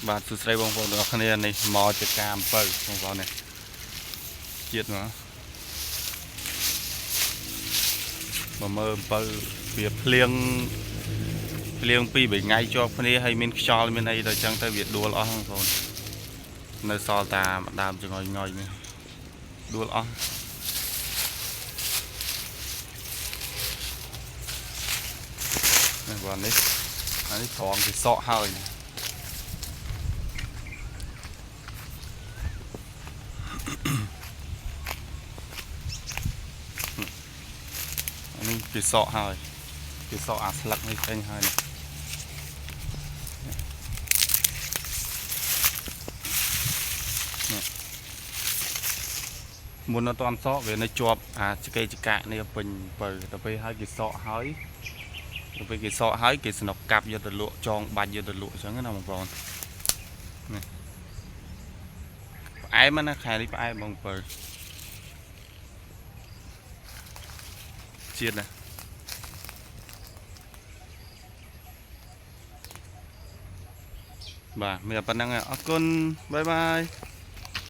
បាទសួស្តីបងប្អូនទាំងអស់គ្នានេះមកជាការអំពៅបងប្អូននេះជាតិមកមើលអំពៅវាភ្លៀងពីរថ្ងៃជាប់គ្នាហើយមានខ្យល់មានអីដល់ចឹងទៅវាដួលអស់បងប្អូននៅសល់តែម្ដើមចងយងយនេះដួលអស់នេះបងនេះត្រង់គេសក់ហើយនេះគេសក់ហើយគេសក់អាស្លឹកនេះចេញហើយមុននៅតន់សក់វានៅជាប់ឆ្កេចកាក់នេះពេញបើទៅពេលហើយគេសក់ហើយទៅពេលគេសក់ហើយគេស្នុកកាប់យកទៅលក់ចងបាច់យកទៅលក់អញ្ចឹងណាបងប្អូននេះផ្អែមណាខែនេះផ្អែមបងប្អូនជាតិណាបាទមានប៉ុណ្ណឹងអរគុណបាយបាយ